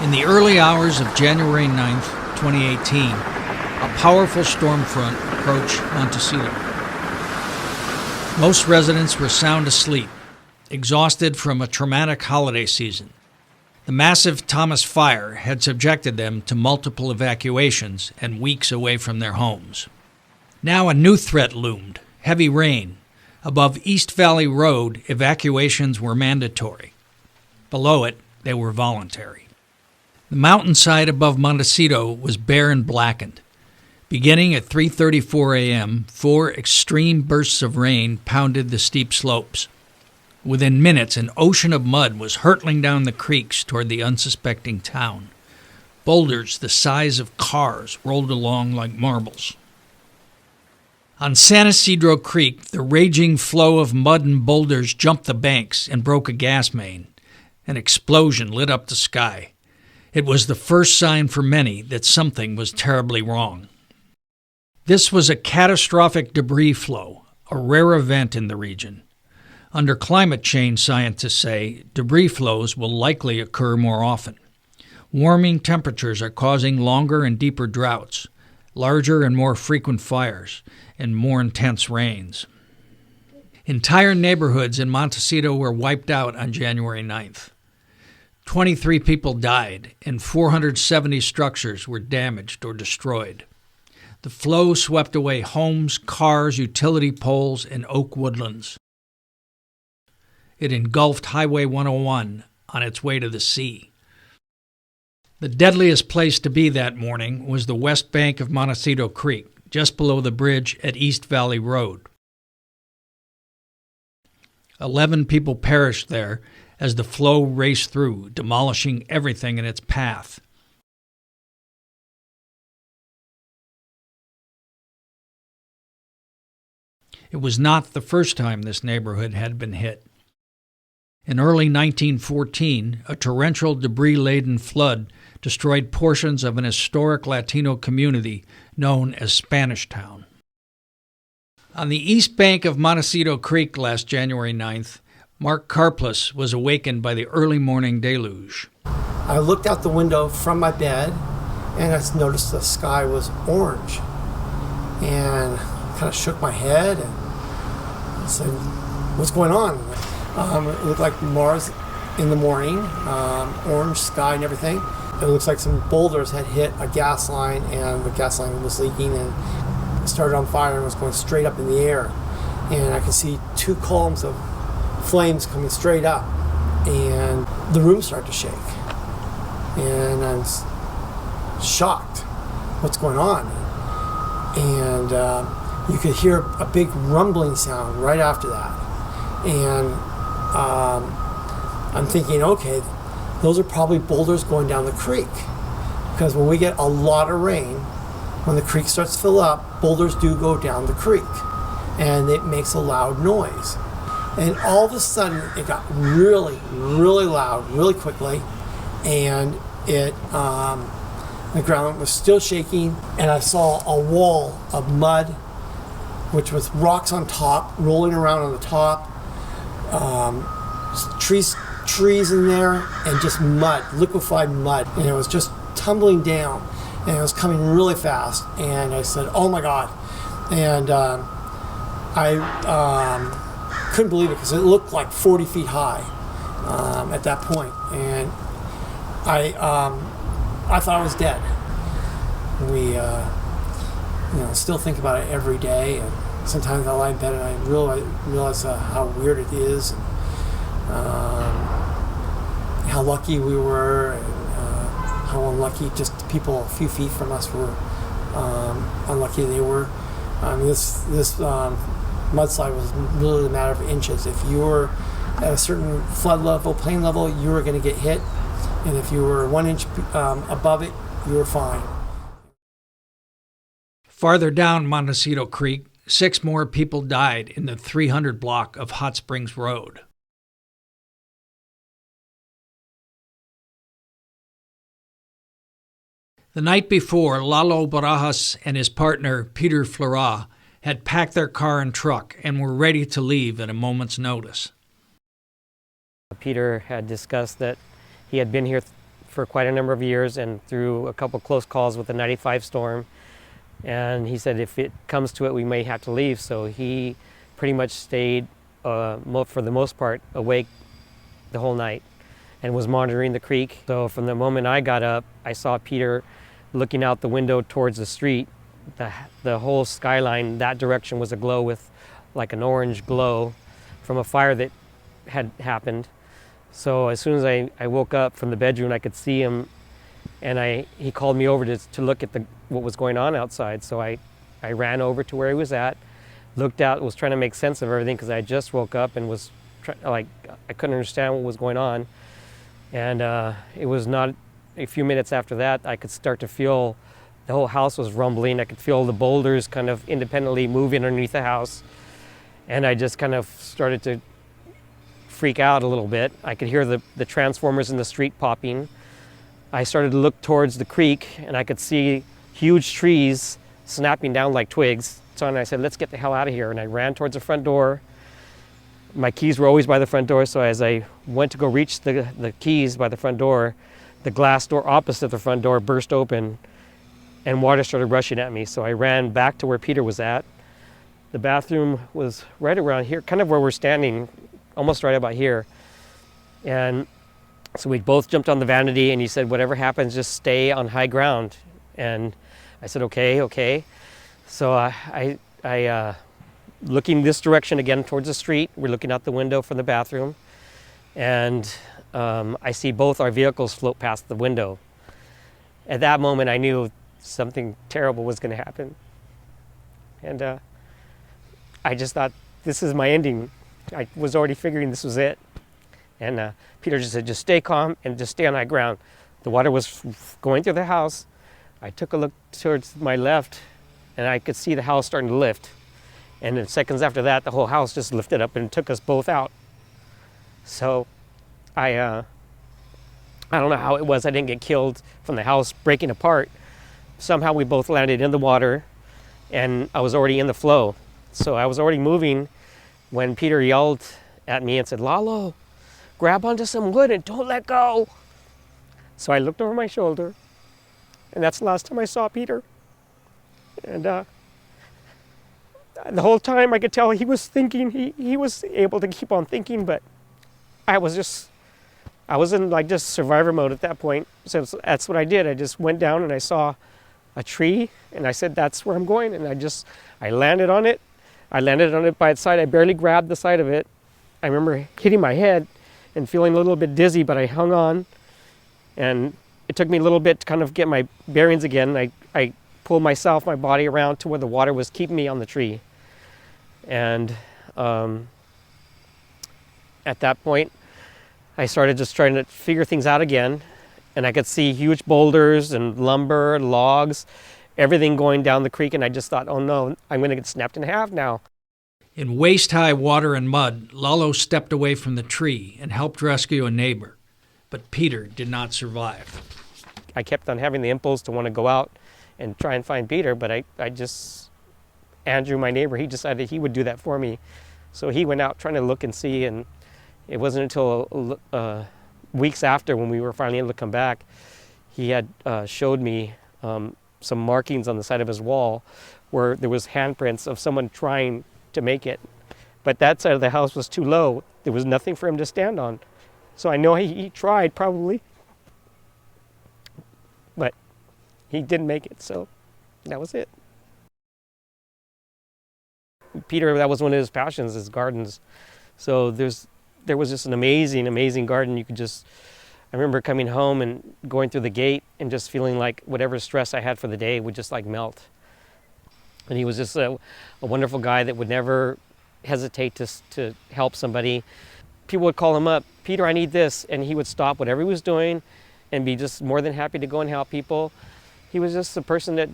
In the early hours of January 9th, 2018, a powerful storm front approached Montecito. Most residents were sound asleep, exhausted from a traumatic holiday season. The massive Thomas Fire had subjected them to multiple evacuations and weeks away from their homes. Now a new threat loomed: heavy rain. Above East Valley Road, evacuations were mandatory. Below it, they were voluntary. The mountainside above Montecito was bare and blackened. Beginning at 3:34 a.m., 4 extreme bursts of rain pounded the steep slopes. Within minutes, an ocean of mud was hurtling down the creeks toward the unsuspecting town. Boulders the size of cars rolled along like marbles. On San Isidro Creek, the raging flow of mud and boulders jumped the banks and broke a gas main. An explosion lit up the sky. It was the first sign for many that something was terribly wrong. This was a catastrophic debris flow, a rare event in the region. Under climate change, scientists say, debris flows will likely occur more often. Warming temperatures are causing longer and deeper droughts, larger and more frequent fires, and more intense rains. Entire neighborhoods in Montecito were wiped out on January 9th. 23 people died, and 470 structures were damaged or destroyed. The flow swept away homes, cars, utility poles, and oak woodlands. It engulfed Highway 101 on its way to the sea. The deadliest place to be that morning was the west bank of Montecito Creek, just below the bridge at East Valley Road. 11 people perished there as the flow raced through, demolishing everything in its path. It was not the first time this neighborhood had been hit. In early 1914, a torrential debris-laden flood destroyed portions of an historic Latino community known as Spanish Town. On the east bank of Montecito Creek last January 9th, Mark Karplus was awakened by the early morning deluge. I looked out the window from my bed and I noticed the sky was orange, and kind of shook my head and said, "What's going on?" It looked like Mars in the morning, orange sky and everything. It looks like some boulders had hit a gas line, and the gas line was leaking and started on fire and was going straight up in the air. And I could see 2 columns of flames coming straight up, and the room started to shake. And I'm shocked. What's going on? And you could hear a big rumbling sound right after that. And I'm thinking, okay, those are probably boulders going down the creek. Because when we get a lot of rain, when the creek starts to fill up, boulders do go down the creek. And it makes a loud noise. And all of a sudden, it got really, really loud, really quickly. And it, the ground was still shaking. And I saw a wall of mud, which was rocks on top, rolling around on the top. Trees in there, and just mud, liquefied mud, and it was just tumbling down, and it was coming really fast. And I said, "Oh my God!" And I couldn't believe it because it looked like 40 feet high at that point, and I thought I was dead. We still think about it every day, and sometimes I lie in bed and I realize how weird it is, and how lucky we were, and how unlucky just people a few feet from us were unlucky they were. This mudslide was really a matter of inches. If you were at a certain flood level, plain level, you were going to get hit, and if you were 1 inch above it, you were fine. Farther down Montecito Creek, 6 more people died in the 300 block of Hot Springs Road. The night before, Lalo Barajas and his partner, Peter Flora, had packed their car and truck and were ready to leave at a moment's notice. Peter had discussed that he had been here for quite a number of years and through a couple close calls with the 95 storm. And he said if it comes to it, we may have to leave. So he pretty much stayed, for the most part, awake the whole night and was monitoring the creek. So from the moment I got up, I saw Peter looking out the window towards the street. The whole skyline, that direction was aglow with like an orange glow from a fire that had happened. So as soon as I woke up from the bedroom, I could see him, and he called me over to look at what was going on outside. So I ran over to where he was at, looked out, was trying to make sense of everything because I just woke up and was I couldn't understand what was going on. And it was not a few minutes after that I could start to feel the whole house was rumbling. I could feel the boulders kind of independently moving underneath the house. And I just kind of started to freak out a little bit. I could hear the transformers in the street popping. I started to look towards the creek and I could see huge trees snapping down like twigs. So I said, let's get the hell out of here. And I ran towards the front door. My keys were always by the front door. So as I went to go reach the keys by the front door, the glass door opposite the front door burst open and water started rushing at me. So I ran back to where Peter was at. The bathroom was right around here, kind of where we're standing, almost right about here. And so we both jumped on the vanity and he said, whatever happens, just stay on high ground. And I said, okay. So I looking this direction again towards the street. We're looking out the window from the bathroom. And I see both our vehicles float past the window. At that moment, I knew something terrible was going to happen. And I just thought, this is my ending. I was already figuring this was it. And Peter just said, just stay calm and just stay on high ground. The water was going through the house. I took a look towards my left and I could see the house starting to lift. And in seconds after that, the whole house just lifted up and took us both out. So I don't know how it was. I didn't get killed from the house breaking apart. Somehow we both landed in the water and I was already in the flow. So I was already moving when Peter yelled at me and said, Lalo, grab onto some wood and don't let go. So I looked over my shoulder and that's the last time I saw Peter. And the whole time I could tell he was thinking, he was able to keep on thinking, but I was in like just survivor mode at that point. So that's what I did. I just went down and I saw a tree and I said, that's where I'm going. And I landed on it. I landed on it by its side. I barely grabbed the side of it. I remember hitting my head and feeling a little bit dizzy, but I hung on. And it took me a little bit to kind of get my bearings again. I pulled my body around to where the water was keeping me on the tree. And at that point, I started just trying to figure things out again. And I could see huge boulders and lumber, logs, everything going down the creek. And I just thought, oh no, I'm going to get snapped in half now. In waist-high water and mud, Lalo stepped away from the tree and helped rescue a neighbor. But Peter did not survive. I kept on having the impulse to want to go out and try and find Peter, but Andrew, my neighbor, he decided he would do that for me. So he went out trying to look and see, and it wasn't until weeks after when we were finally able to come back, he had showed me some markings on the side of his wall where there was handprints of someone trying to make it. But that side of the house was too low. There was nothing for him to stand on. So I know he tried probably, but he didn't make it, so that was it. Peter, that was one of his passions, his gardens. So there was just an amazing, amazing garden. I remember coming home and going through the gate and just feeling like whatever stress I had for the day would just like melt. And he was just a wonderful guy that would never hesitate to help somebody. People would call him up, Peter, I need this. And he would stop whatever he was doing and be just more than happy to go and help people. He was just a person that,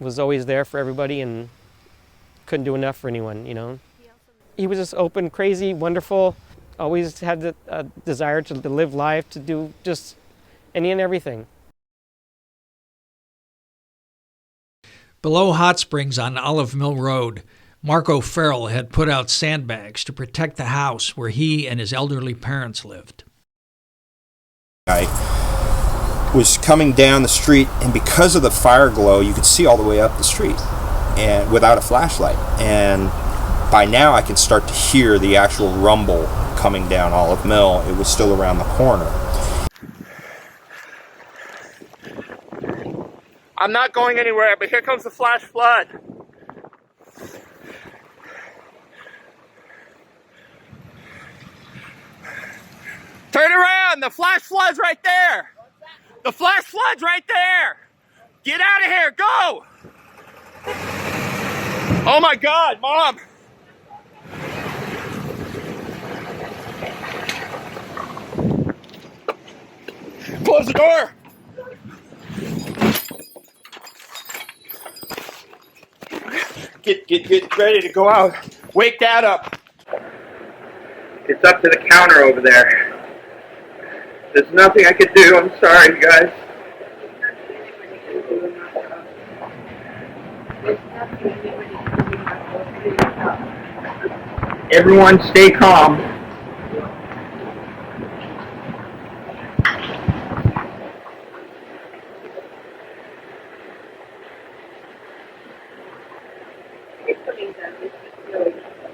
was always there for everybody and couldn't do enough for anyone, He was just open, crazy, wonderful, always had the desire to live life, to do just any and everything. Below Hot Springs on Olive Mill Road, Marco Farrell had put out sandbags to protect the house where he and his elderly parents lived. I was coming down the street, and because of the fire glow, you could see all the way up the street, and without a flashlight. And by now, I can start to hear the actual rumble coming down Olive Mill. It was still around the corner. I'm not going anywhere, but here comes the flash flood. Turn around, the flash flood's right there. The flash flood's right there. Get out of here, go. Oh my God, Mom. Close the door. Get ready to go out. Wake Dad up. It's up to the counter over there. There's nothing I could do. I'm sorry, guys. Everyone stay calm.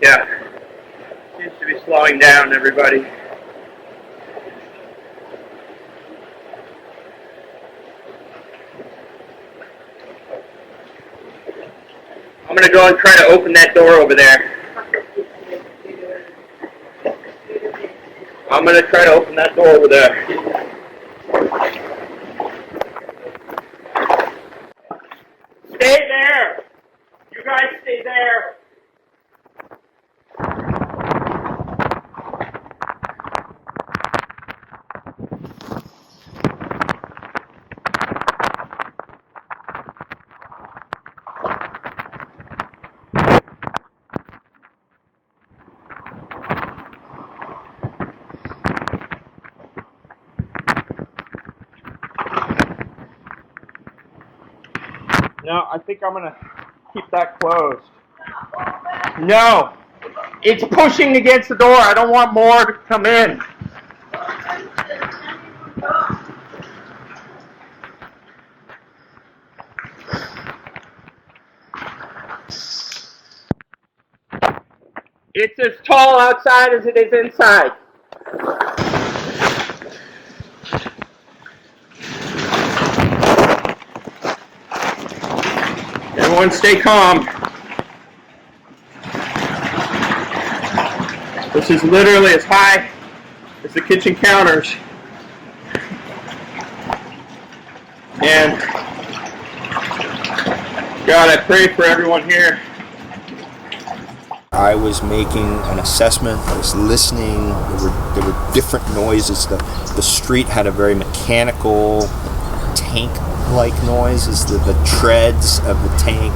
Yeah. Seems to be slowing down, everybody. I'm gonna go and try to open that door over there. I'm gonna try to open that door over there. Stay there! You guys stay there! No, I think I'm gonna keep that closed. No! It's pushing against the door. I don't want more to come in. It's as tall outside as it is inside. Everyone stay calm. This is literally as high as the kitchen counters. And God, I pray for everyone here. I was making an assessment. I was listening. There were different noises. The street had a very mechanical, tank-like noise, as the treads of the tank.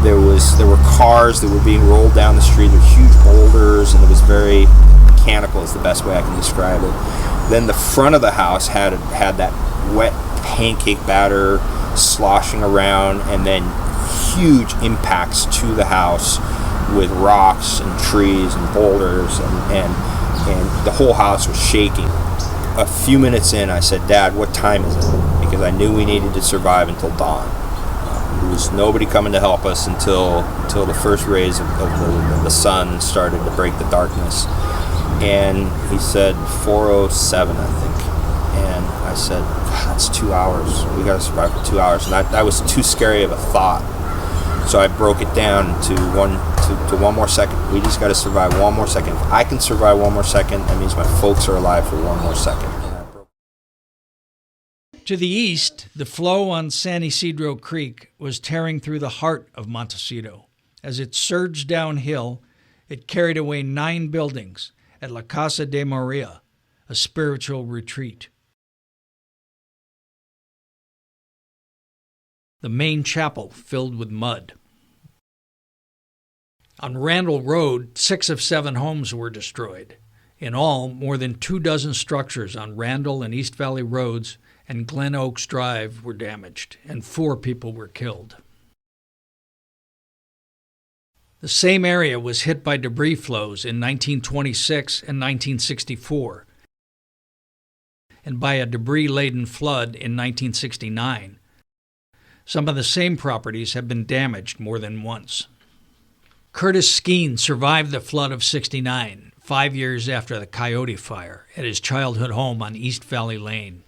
There were cars that were being rolled down the street. There were huge boulders, and it was very mechanical, is the best way I can describe it. Then the front of the house had that wet pancake batter sloshing around, and then huge impacts to the house with rocks and trees and boulders, and the whole house was shaking. A few minutes in, I said, "Dad, what time is it?" Because I knew we needed to survive until dawn. There was nobody coming to help us until the first rays of the sun started to break the darkness. And he said 4:07, I think. And I said, "God, that's 2 hours. We got to survive for 2 hours." And that was too scary of a thought. So I broke it down to one more second. We just got to survive one more second. If I can survive one more second, that means my folks are alive for one more second. To the east, the flow on San Isidro Creek was tearing through the heart of Montecito. As it surged downhill, it carried away 9 buildings at La Casa de Maria, a spiritual retreat. The main chapel filled with mud. On Randall Road, 6 of 7 homes were destroyed. In all, more than 24 structures on Randall and East Valley Roads and Glen Oaks Drive were damaged, and 4 people were killed. The same area was hit by debris flows in 1926 and 1964. and by a debris-laden flood in 1969. Some of the same properties have been damaged more than once. Curtis Skeen survived the flood of '69, 5 years after the Coyote Fire, at his childhood home on East Valley Lane.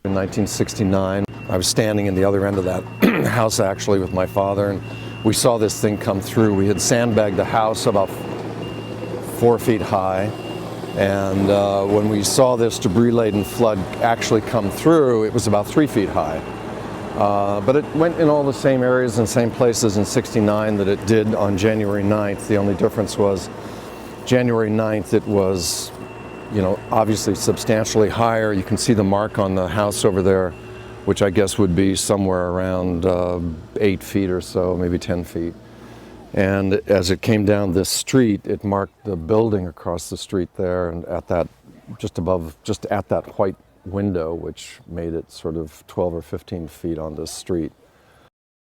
In 1969, I was standing in the other end of that house actually with my father, and we saw this thing come through. We had sandbagged the house about 4 feet high, and when we saw this debris-laden flood actually come through, it was about 3 feet high. But it went in all the same areas and same places in '69 that it did on January 9th. The only difference was January 9th it was, obviously substantially higher. You can see the mark on the house over there, which I guess would be somewhere around 8 feet or so, maybe 10 feet. And as it came down this street, it marked the building across the street there, and at that, just at that white window, which made it sort of 12 or 15 feet on this street.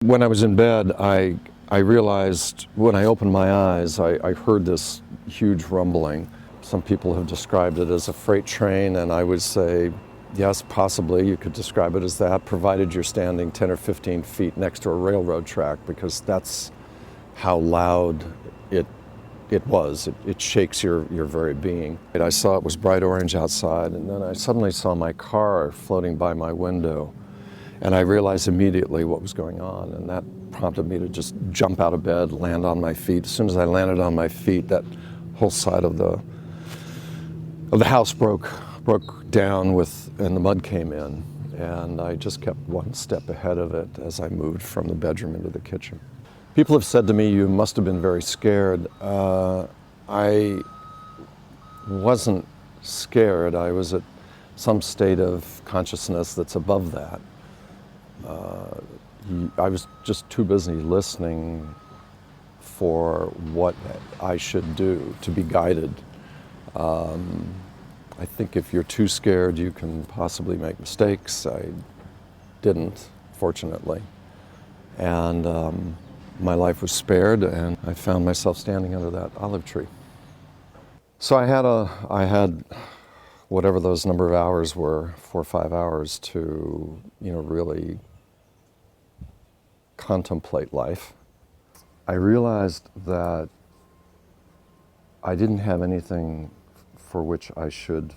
When I was in bed, I realized, when I opened my eyes, I heard this huge rumbling. Some people have described it as a freight train, and I would say, yes, possibly you could describe it as that, provided you're standing 10 or 15 feet next to a railroad track, because that's how loud it was. It shakes your very being. I saw it was bright orange outside, and then I suddenly saw my car floating by my window, and I realized immediately what was going on, and that prompted me to just jump out of bed, land on my feet. As soon as I landed on my feet, that whole side of the house broke down and the mud came in, and I just kept one step ahead of it as I moved from the bedroom into the kitchen. People have said to me, you must have been very scared. I wasn't scared. I was at some state of consciousness that's above that. I was just too busy listening for what I should do to be guided. I think if you're too scared, you can possibly make mistakes. I didn't, fortunately. And my life was spared, and I found myself standing under that olive tree. So I had whatever those number of hours were, 4 or 5 hours, to really contemplate life. I realized that I didn't have anything for which I should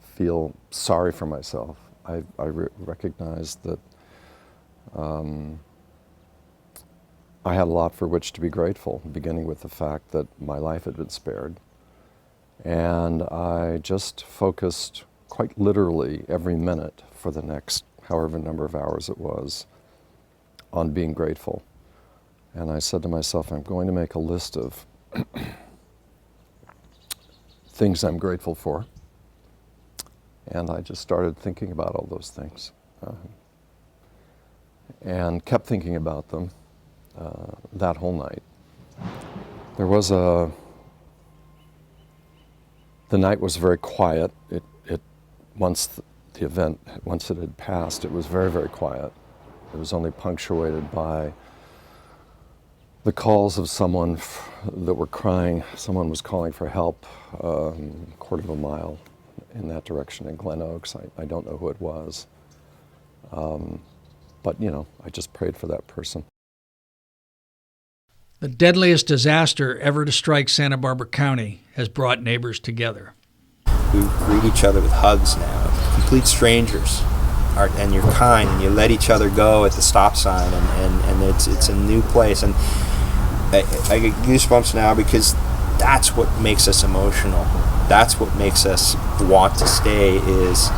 feel sorry for myself. I recognized that I had a lot for which to be grateful, beginning with the fact that my life had been spared. And I just focused quite literally every minute for the next however number of hours it was on being grateful. And I said to myself, I'm going to make a list of things I'm grateful for. And I just started thinking about all those things and kept thinking about them that whole night. There was the night was very quiet. Once it had passed, it was very, very quiet. It was only punctuated by the calls of someone that were crying. Someone was calling for help a quarter of a mile in that direction in Glen Oaks. I don't know who it was. But, I just prayed for that person. The deadliest disaster ever to strike Santa Barbara County has brought neighbors together. We greet each other with hugs now, complete strangers. And you're kind, and you let each other go at the stop sign, and it's a new place. And I get goosebumps now because that's what makes us emotional. That's what makes us want to stay, is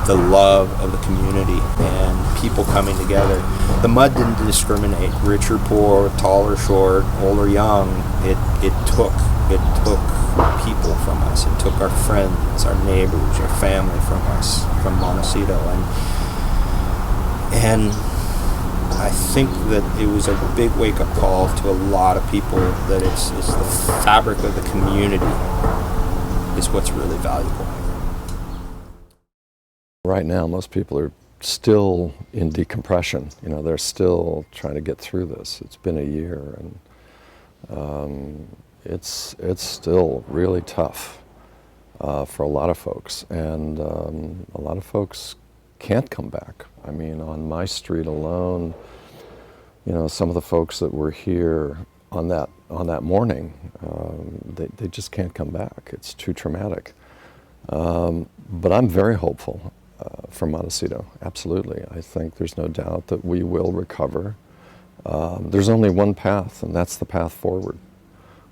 the love of the community and people coming together. The mud didn't discriminate, rich or poor, tall or short, old or young. It took people from us. It took our friends, our neighbors, our family from us, from Montecito, and I think that it was a big wake-up call to a lot of people that it's the fabric of the community is what's really valuable. Right now, most people are still in decompression. They're still trying to get through this. It's been a year, and it's still really tough. for a lot of folks, and a lot of folks can't come back. I mean, on my street alone, you know, some of the folks that were here on that morning, they just can't come back. It's too traumatic. But I'm very hopeful for Montecito, absolutely. I think there's no doubt that we will recover. There's only one path, and that's the path forward.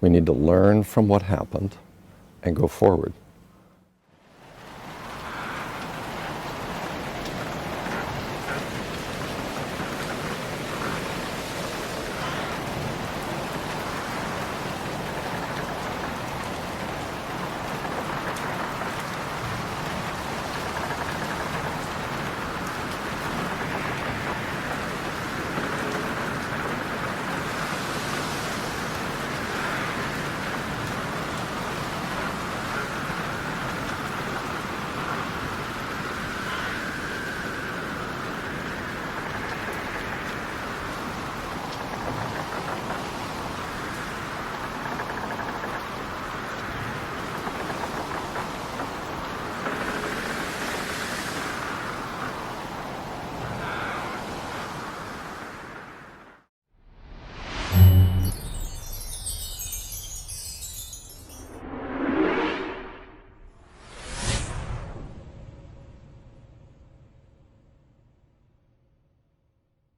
We need to learn from what happened and go forward.